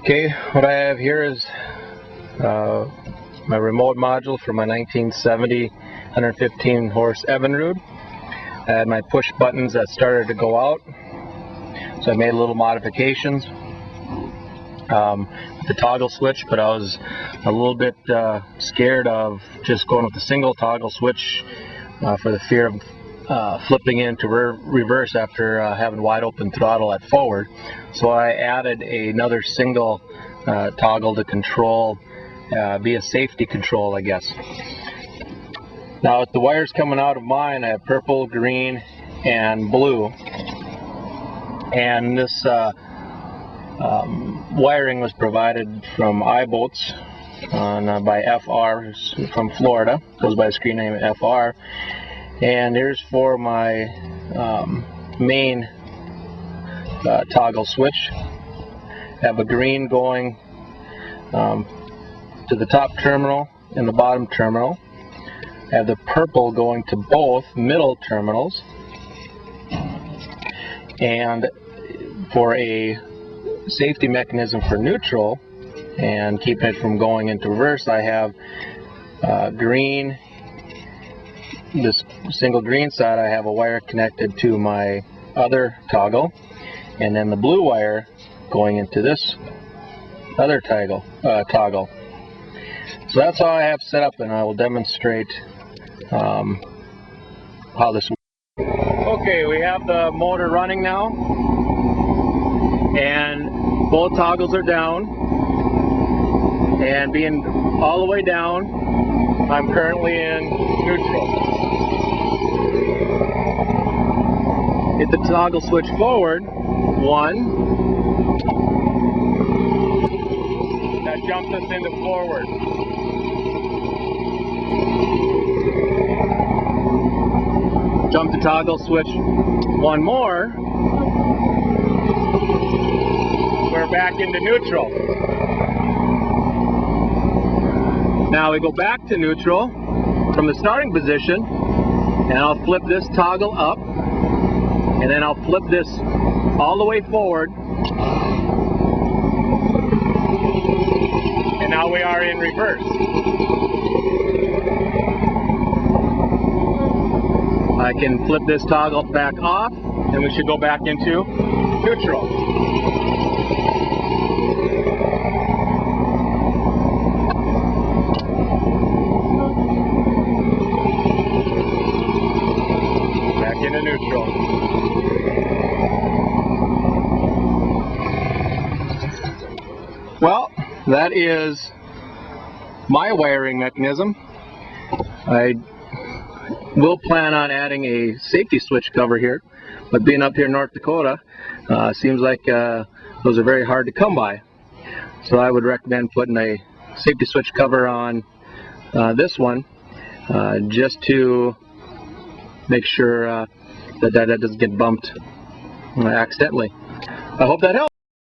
Okay, what I have here is my remote module for my 1970 115 horse Evinrude. I had my push buttons that started to go out, so I made little modifications with the toggle switch, but I was a little bit scared of just going with the single toggle switch for the fear of flipping into reverse after having wide open throttle at forward. So I added another single toggle to control, be a safety control, I guess. Now with the wires coming out of mine, I have purple, green, and blue. And this wiring was provided from iBoats by FR from Florida. Goes by the screen name FR. And here's for my main toggle switch. I have a green going to the top terminal and the bottom terminal. I have the purple going to both middle terminals. And for a safety mechanism for neutral and keeping it from going into reverse, I have green. This single green side, I have a wire connected to my other toggle, and then the blue wire going into this other toggle. So that's how I have set up, and I will demonstrate how this works. Okay, we have the motor running now, and both toggles are down, and being all the way down, I'm currently in neutral. Hit the toggle switch forward, 1. That jumps us into forward. Jump the toggle switch 1 more. We're back into neutral. Now we go back to neutral from the starting position, and I'll flip this toggle up, and then I'll flip this all the way forward, and now we are in reverse. I can flip this toggle back off, and we should go back into neutral. Back into neutral. Well, that is my wiring mechanism. I will plan on adding a safety switch cover here, but being up here in North Dakota, seems like those are very hard to come by. So I would recommend putting a safety switch cover on this one, just to make sure that doesn't get bumped accidentally. I hope that helps.